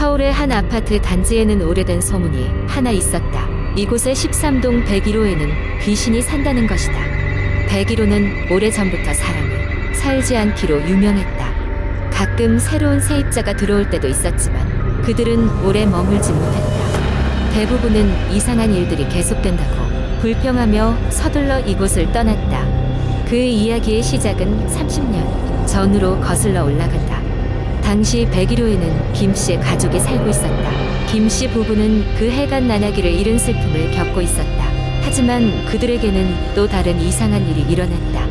서울의 한 아파트 단지에는 오래된 소문이 하나 있었다. 이곳의 13동 101호에는 귀신이 산다는 것이다. 101호는 오래전부터 사람이 살지 않기로 유명했다. 가끔 새로운 세입자가 들어올 때도 있었지만 그들은 오래 머물지 못했다. 대부분은 이상한 일들이 계속된다고 불평하며 서둘러 이곳을 떠났다. 그 이야기의 시작은 30년 전으로 거슬러 올라간다. 당시 101호에는 김 씨의 가족이 살고 있었다. 김 씨 부부는 그 해간 나나기를 잃은 슬픔을 겪고 있었다. 하지만 그들에게는 또 다른 이상한 일이 일어났다.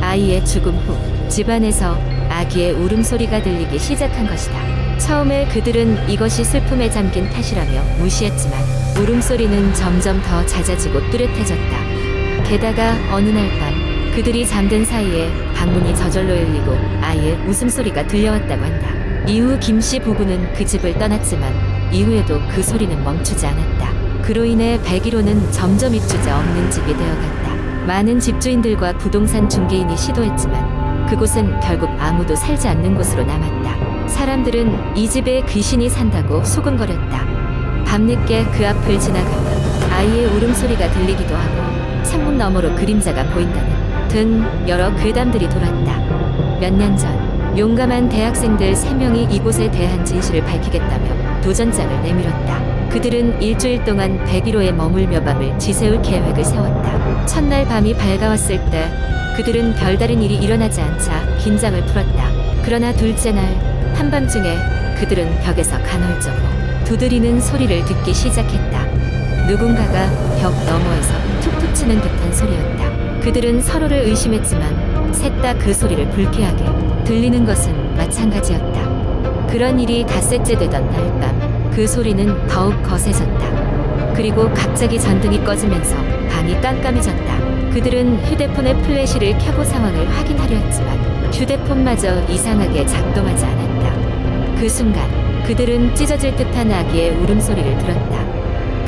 아이의 죽음 후 집안에서 아기의 울음소리가 들리기 시작한 것이다. 처음에 그들은 이것이 슬픔에 잠긴 탓이라며 무시했지만 울음소리는 점점 더 잦아지고 뚜렷해졌다. 게다가 어느 날 밤 그들이 잠든 사이에 방문이 저절로 열리고 아이의 웃음소리가 들려왔다고 한다. 이후 김 씨 부부는 그 집을 떠났지만 이후에도 그 소리는 멈추지 않았다. 그로 인해 101호는 점점 입주자 없는 집이 되어갔다. 많은 집주인들과 부동산 중개인이 시도했지만 그곳은 결국 아무도 살지 않는 곳으로 남았다. 사람들은 이 집에 귀신이 산다고 소근거렸다. 밤늦게 그 앞을 지나가면 아이의 울음소리가 들리기도 하고 창문 너머로 그림자가 보인다는 등 여러 괴담들이 돌았다. 몇 년 전 용감한 대학생들 3명이 이곳에 대한 진실을 밝히겠다며 도전장을 내밀었다. 그들은 일주일 동안 101호에 머물며 밤을 지새울 계획을 세웠다. 첫날 밤이 밝아왔을 때 그들은 별다른 일이 일어나지 않자 긴장을 풀었다. 그러나 둘째 날 한밤중에 그들은 벽에서 간헐적으로 두드리는 소리를 듣기 시작했다. 누군가가 벽 너머에서 툭툭 치는 듯한 소리였다. 그들은 서로를 의심했지만 셋 다 그 소리를 불쾌하게 들리는 것은 마찬가지였다. 그런 일이 닷새째 되던 날 밤 그 소리는 더욱 거세졌다. 그리고 갑자기 전등이 꺼지면서 방이 깜깜해졌다. 그들은 휴대폰의 플래시를 켜고 상황을 확인하려 했지만 휴대폰마저 이상하게 작동하지 않았다. 그 순간 그들은 찢어질 듯한 아기의 울음소리를 들었다.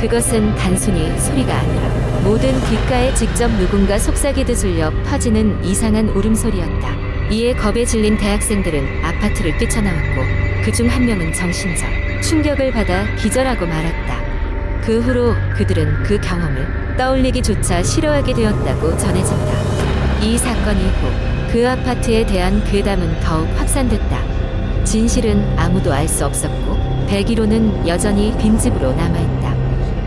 그것은 단순히 소리가 아니라 모든 귓가에 직접 누군가 속삭이듯 울려 퍼지는 이상한 울음소리였다. 이에 겁에 질린 대학생들은 아파트를 뛰쳐나왔고 그중 한 명은 정신적 충격을 받아 기절하고 말았다. 그 후로 그들은 그 경험을 떠올리기조차 싫어하게 되었다고 전해진다. 이 사건 이후 그 아파트에 대한 괴담은 더욱 확산됐다. 진실은 아무도 알 수 없었고 101호는 여전히 빈집으로 남아있다.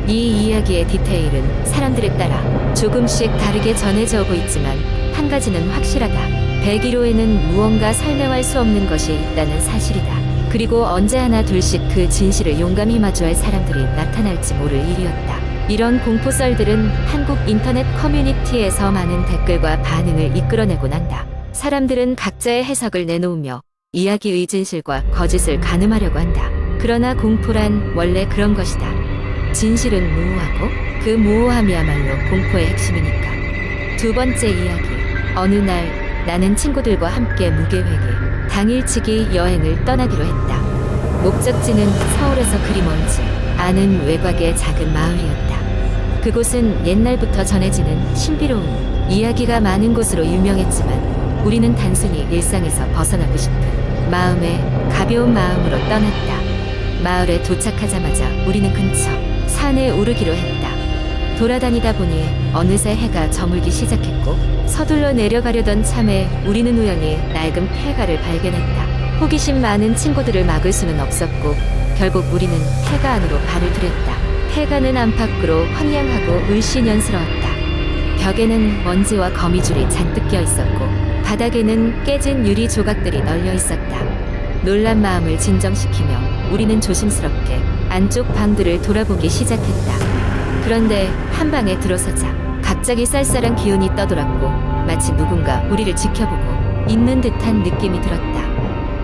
이 이야기의 디테일은 사람들에 따라 조금씩 다르게 전해져 오고 있지만 한 가지는 확실하다. 101호에는 무언가 설명할 수 없는 것이 있다는 사실이다. 그리고 언제 하나 둘씩 그 진실을 용감히 마주할 사람들이 나타날지 모를 일이었다. 이런 공포썰들은 한국 인터넷 커뮤니티에서 많은 댓글과 반응을 이끌어내곤 한다. 사람들은 각자의 해석을 내놓으며 이야기의 진실과 거짓을 가늠하려고 한다. 그러나 공포란 원래 그런 것이다. 진실은 모호하고 그 모호함이야말로 공포의 핵심이니까. 두 번째 이야기. 어느 날 나는 친구들과 함께 무계획에 당일치기 여행을 떠나기로 했다. 목적지는 서울에서 그리 멀지 않은 외곽의 작은 마을이었다. 그곳은 옛날부터 전해지는 신비로운 이야기가 많은 곳으로 유명했지만 우리는 단순히 일상에서 벗어나고 싶은 마음에 가벼운 마음으로 떠났다. 마을에 도착하자마자 우리는 근처 산에 오르기로 했다. 돌아다니다 보니 어느새 해가 저물기 시작했고 서둘러 내려가려던 참에 우리는 우연히 낡은 폐가를 발견했다. 호기심 많은 친구들을 막을 수는 없었고 결국 우리는 폐가 안으로 발을 들였다. 폐가는 안팎으로 황량하고 을씨년스러웠다. 벽에는 먼지와 거미줄이 잔뜩 껴 있었고 바닥에는 깨진 유리 조각들이 널려 있었다. 놀란 마음을 진정시키며 우리는 조심스럽게 안쪽 방들을 돌아보기 시작했다. 그런데 한 방에 들어서자 갑자기 쌀쌀한 기운이 떠돌았고 마치 누군가 우리를 지켜보고 있는 듯한 느낌이 들었다.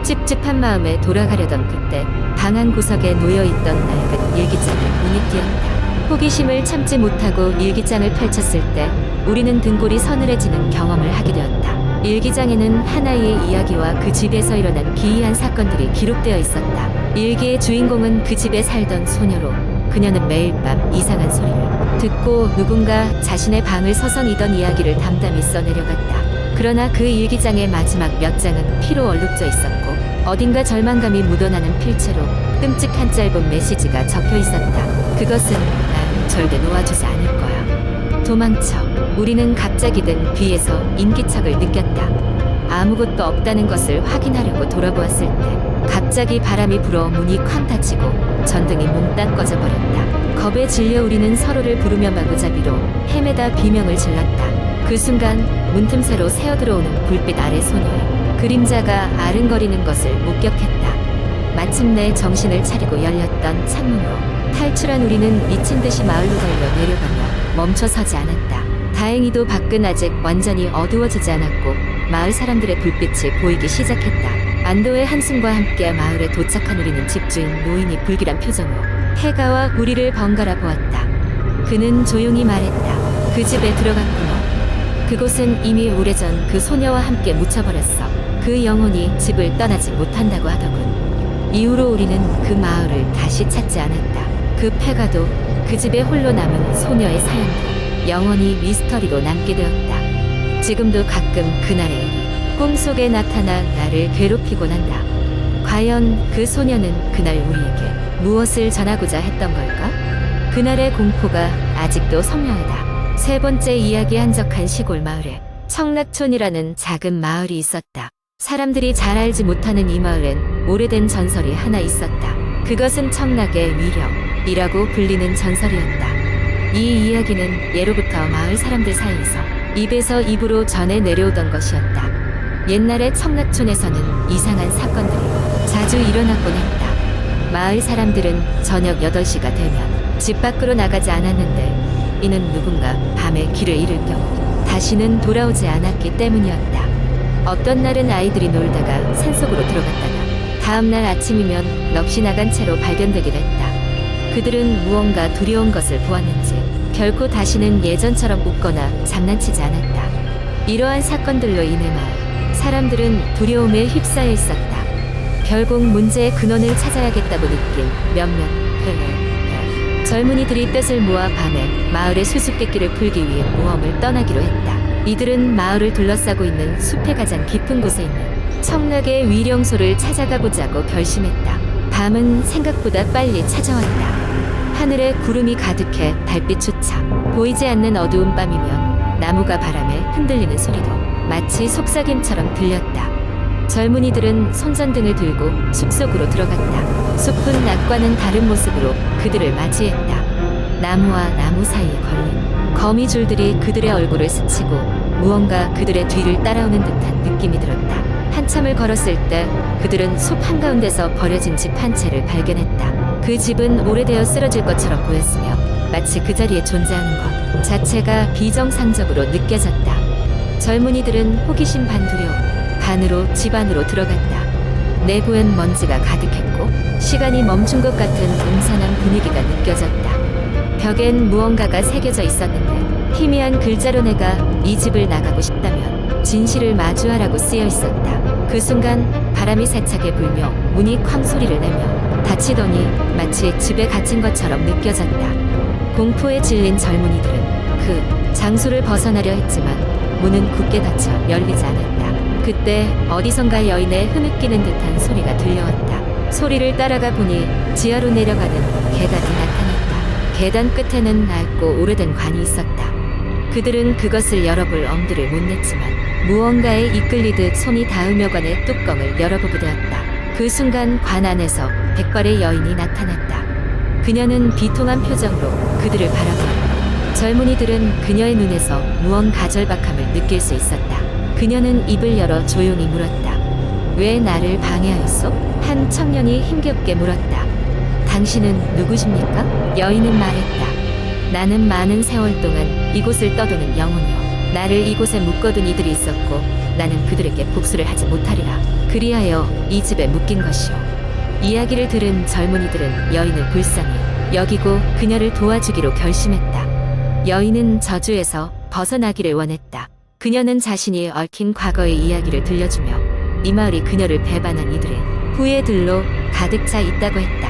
찝찝한 마음에 돌아가려던 그때 방 한 구석에 놓여있던 낡은 일기장에 눈이 띄었다. 호기심을 참지 못하고 일기장을 펼쳤을 때 우리는 등골이 서늘해지는 경험을 하게 되었다. 일기장에는 하나의 이야기와 그 집에서 일어난 기이한 사건들이 기록되어 있었다. 일기의 주인공은 그 집에 살던 소녀로 그녀는 매일 밤 이상한 소리를 듣고 누군가 자신의 방을 서성이던 이야기를 담담히 써내려갔다. 그러나 그 일기장의 마지막 몇 장은 피로 얼룩져 있었고 어딘가 절망감이 묻어나는 필체로 끔찍한 짧은 메시지가 적혀 있었다. 그것은 난 절대 놓아주지 않을 거야. 도망쳐. 우리는 갑자기 든 뒤에서 인기척을 느꼈다. 아무것도 없다는 것을 확인하려고 돌아보았을 때 갑자기 바람이 불어 문이 쾅 닫히고 전등이 몽땅 꺼져버렸다. 겁에 질려 우리는 서로를 부르며 마구잡이로 헤매다 비명을 질렀다. 그 순간 문틈새로 새어들어오는 불빛 아래 소녀의 그림자가 아른거리는 것을 목격했다. 마침내 정신을 차리고 열렸던 창문으로 탈출한 우리는 미친 듯이 마을로 달려 내려가며 멈춰서지 않았다. 다행히도 밖은 아직 완전히 어두워지지 않았고 마을 사람들의 불빛이 보이기 시작했다. 안도의 한숨과 함께 마을에 도착한 우리는 집주인 노인이 불길한 표정으로 해가와 우리를 번갈아 보았다. 그는 조용히 말했다. 그 집에 들어갔구나. 그곳은 이미 오래전 그 소녀와 함께 묻혀버렸어. 그 영혼이 집을 떠나지 못한다고 하더군. 이후로 우리는 그 마을을 다시 찾지 않았다. 그 폐가도 그 집에 홀로 남은 소녀의 사연도 영원히 미스터리로 남게 되었다. 지금도 가끔 그날의 일이 꿈속에 나타나 나를 괴롭히곤 한다. 과연 그 소녀는 그날 우리에게 무엇을 전하고자 했던 걸까? 그날의 공포가 아직도 선명하다. 세 번째 이야기 한적한 시골 마을에 청락촌이라는 작은 마을이 있었다. 사람들이 잘 알지 못하는 이 마을엔 오래된 전설이 하나 있었다. 그것은 청락의 위령이라고 불리는 전설이었다. 이 이야기는 예로부터 마을 사람들 사이에서 입에서 입으로 전해 내려오던 것이었다. 옛날에 청락촌에서는 이상한 사건들이 자주 일어났곤 했다. 마을 사람들은 저녁 8시가 되면 집 밖으로 나가지 않았는데 이는 누군가 밤에 길을 잃을 경우 다시는 돌아오지 않았기 때문이었다. 어떤 날은 아이들이 놀다가 산속으로 들어갔다가 다음날 아침이면 넋이 나간 채로 발견되기도 했다. 그들은 무언가 두려운 것을 보았는지 결코 다시는 예전처럼 웃거나 장난치지 않았다. 이러한 사건들로 인해 마을 사람들은 두려움에 휩싸여 있었다. 결국 문제의 근원을 찾아야겠다고 느낀 몇몇 젊은이들이 뜻을 모아 밤에 마을의 수수께끼를 풀기 위해 모험을 떠나기로 했다. 이들은 마을을 둘러싸고 있는 숲의 가장 깊은 곳에 있는 청락의 위령소를 찾아가 보자고 결심했다. 밤은 생각보다 빨리 찾아왔다. 하늘에 구름이 가득해 달빛조차 보이지 않는 어두운 밤이면 나무가 바람에 흔들리는 소리도 마치 속삭임처럼 들렸다. 젊은이들은 손전등을 들고 숲속으로 들어갔다. 숲은 낮과는 다른 모습으로 그들을 맞이했다. 나무와 나무 사이에 걸린 거미줄들이 그들의 얼굴을 스치고 무언가 그들의 뒤를 따라오는 듯한 느낌이 들었다. 한참을 걸었을 때 그들은 숲 한가운데서 버려진 집 한 채를 발견했다. 그 집은 오래되어 쓰러질 것처럼 보였으며 마치 그 자리에 존재하는 것 자체가 비정상적으로 느껴졌다. 젊은이들은 호기심 반 두려움 반으로 집 안으로 들어갔다. 내부엔 먼지가 가득했고 시간이 멈춘 것 같은 음산한 분위기가 느껴졌다. 벽엔 무언가가 새겨져 있었는데 희미한 글자로 내가 이 집을 나가고 싶다면 진실을 마주하라고 쓰여 있었다. 그 순간 바람이 세차게 불며 문이 쾅 소리를 내며 닫히더니 마치 집에 갇힌 것처럼 느껴졌다. 공포에 질린 젊은이들은 그 장소를 벗어나려 했지만 문은 굳게 닫혀 열리지 않았다. 그때 어디선가 여인의 흐느끼는 듯한 소리가 들려왔다. 소리를 따라가 보니 지하로 내려가는 계단이 나타났다. 계단 끝에는 낡고 오래된 관이 있었다. 그들은 그것을 열어볼 엄두를 못 냈지만 무언가에 이끌리듯 손이 닿으며 관의 뚜껑을 열어보게 되었다. 그 순간 관 안에서 백발의 여인이 나타났다. 그녀는 비통한 표정으로 그들을 바라보았고 젊은이들은 그녀의 눈에서 무언가 절박함을 느낄 수 있었다. 그녀는 입을 열어 조용히 물었다. 왜 나를 방해하였소? 한 청년이 힘겹게 물었다. 당신은 누구십니까? 여인은 말했다. 나는 많은 세월 동안 이곳을 떠도는 영혼이요. 나를 이곳에 묶어둔 이들이 있었고 나는 그들에게 복수를 하지 못하리라. 그리하여 이 집에 묶인 것이요. 이야기를 들은 젊은이들은 여인을 불쌍히 여기고 그녀를 도와주기로 결심했다. 여인은 저주에서 벗어나기를 원했다. 그녀는 자신이 얽힌 과거의 이야기를 들려주며 이 마을이 그녀를 배반한 이들의 후예들로 가득 차 있다고 했다.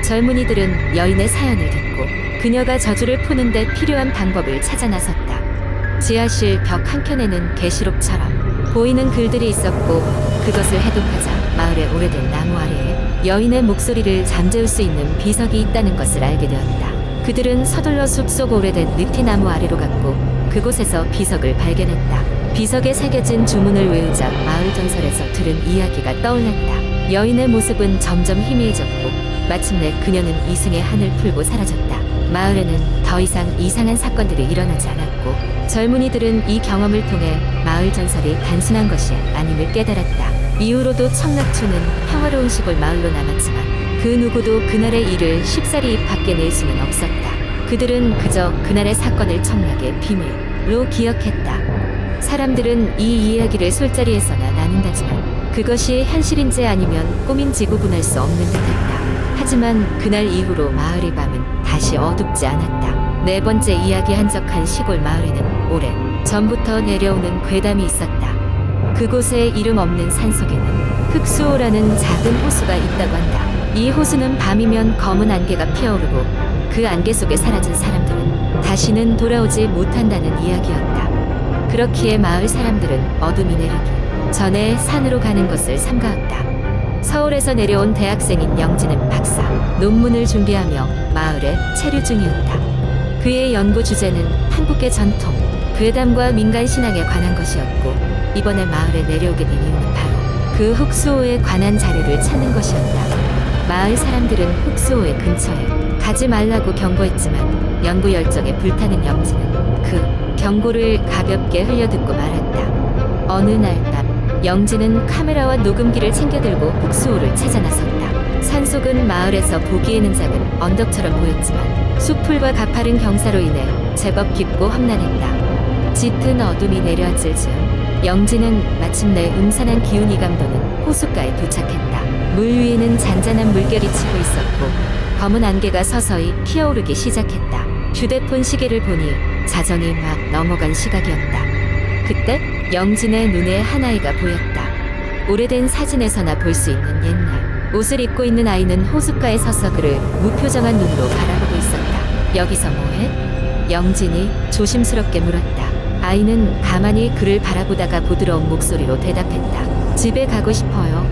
젊은이들은 여인의 사연을 듣고 그녀가 저주를 푸는데 필요한 방법을 찾아 나섰다. 지하실 벽 한켠에는 계시록처럼 보이는 글들이 있었고 그것을 해독하자 마을의 오래된 나무 아래에 여인의 목소리를 잠재울 수 있는 비석이 있다는 것을 알게 되었다. 그들은 서둘러 숲속 오래된 느티나무 아래로 갔고 그곳에서 비석을 발견했다. 비석에 새겨진 주문을 외우자 마을 전설에서 들은 이야기가 떠올랐다. 여인의 모습은 점점 희미해졌고 마침내 그녀는 이승의 한을 풀고 사라졌다. 마을에는 더 이상 이상한 사건들이 일어나지 않았고 젊은이들은 이 경험을 통해 마을 전설이 단순한 것이 아님을 깨달았다. 이후로도 청락초는 평화로운 시골 마을로 남았지만 그 누구도 그날의 일을 쉽사리 입 밖에 낼 수는 없었다. 그들은 그저 그날의 사건을 청락의 비밀로 기억했다. 사람들은 이 이야기를 술자리에서나 나눈다지만 그것이 현실인지 아니면 꿈인지 구분할 수 없는 듯했다. 하지만 그날 이후로 마을의 밤은 다시 어둡지 않았다. 네 번째 이야기 한적한 시골 마을에는 오래 전부터 내려오는 괴담이 있었다. 그곳에 이름 없는 산속에는 흑수호라는 작은 호수가 있다고 한다. 이 호수는 밤이면 검은 안개가 피어오르고 그 안개 속에 사라진 사람들은 다시는 돌아오지 못한다는 이야기였다. 그렇기에 마을 사람들은 어둠이 내리기 전에 산으로 가는 것을 삼가했다. 서울에서 내려온 대학생인 영진은 박사 논문을 준비하며 마을에 체류 중이었다. 그의 연구 주제는 한국의 전통, 괴담과 민간 신앙에 관한 것이었고 이번에 마을에 내려오게 된 이유는 바로 그 흑수호에 관한 자료를 찾는 것이었다. 마을 사람들은 흑수호의 근처에 가지 말라고 경고했지만 연구 열정에 불타는 영진은 그 경고를 가볍게 흘려듣고 말았다. 어느 날 밤 영진은 카메라와 녹음기를 챙겨 들고 흑수호를 찾아 나섰다. 산속은 마을에서 보기에는 작은 언덕처럼 보였지만 숲풀과 가파른 경사로 인해 제법 깊고 험난했다. 짙은 어둠이 내려앉을 즈음 영진은 마침내 음산한 기운이 감도는 호숫가에 도착했다. 물 위에는 잔잔한 물결이 치고 있었고 검은 안개가 서서히 피어오르기 시작했다. 휴대폰 시계를 보니 자정이 막 넘어간 시각이었다. 그때 영진의 눈에 한 아이가 보였다. 오래된 사진에서나 볼 수 있는 옛날 옷을 입고 있는 아이는 호숫가에 서서 그를 무표정한 눈으로 바라보고 있었다. 여기서 뭐해? 영진이 조심스럽게 물었다. 아이는 가만히 그를 바라보다가 부드러운 목소리로 대답했다. 집에 가고 싶어요.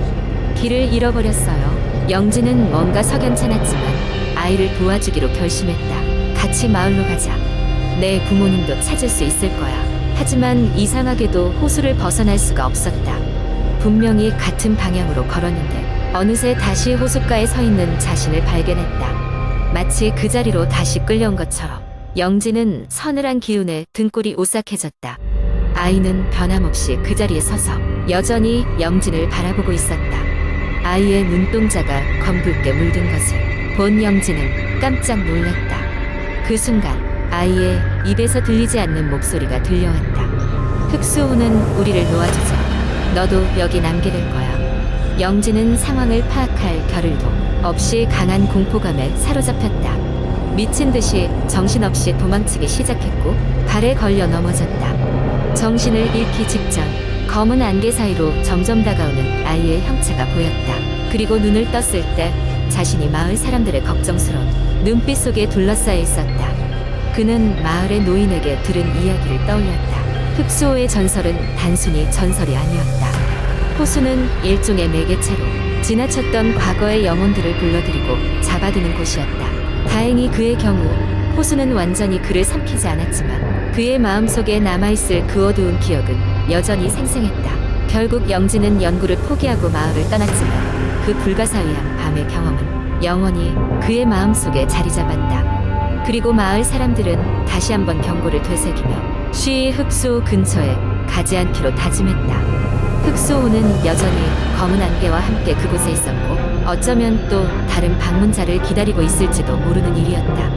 길을 잃어버렸어요. 영진은 뭔가 석연찮았지만 아이를 도와주기로 결심했다. 같이 마을로 가자. 내 부모님도 찾을 수 있을 거야. 하지만 이상하게도 호수를 벗어날 수가 없었다. 분명히 같은 방향으로 걸었는데 어느새 다시 호숫가에 서 있는 자신을 발견했다. 마치 그 자리로 다시 끌려온 것처럼 영진은 서늘한 기운에 등골이 오싹해졌다. 아이는 변함없이 그 자리에 서서 여전히 영진을 바라보고 있었다. 아이의 눈동자가 검붉게 물든 것을 본 영진은 깜짝 놀랐다. 그 순간 아이의 입에서 들리지 않는 목소리가 들려왔다. 흑수호는 우리를 놓아주자. 너도 여기 남게 될 거야. 영진은 상황을 파악할 겨를도 없이 강한 공포감에 사로잡혔다. 미친 듯이 정신없이 도망치기 시작했고 발에 걸려 넘어졌다. 정신을 잃기 직전 검은 안개 사이로 점점 다가오는 아이의 형체가 보였다. 그리고 눈을 떴을 때 자신이 마을 사람들의 걱정스러운 눈빛 속에 둘러싸여 있었다. 그는 마을의 노인에게 들은 이야기를 떠올렸다. 흑수호의 전설은 단순히 전설이 아니었다. 호수는 일종의 매개체로 지나쳤던 과거의 영혼들을 불러들이고 잡아드는 곳이었다. 다행히 그의 경우 호수는 완전히 그를 삼키지 않았지만 그의 마음속에 남아있을 그 어두운 기억은 여전히 생생했다. 결국 영진은 연구를 포기하고 마을을 떠났지만 그 불가사의한 밤의 경험은 영원히 그의 마음속에 자리 잡았다. 그리고 마을 사람들은 다시 한번 경고를 되새기며 쉬이 흑수호 근처에 가지 않기로 다짐했다. 흑수호는 여전히 검은 안개와 함께 그곳에 있었고 어쩌면 또 다른 방문자를 기다리고 있을지도 모르는 일이었다.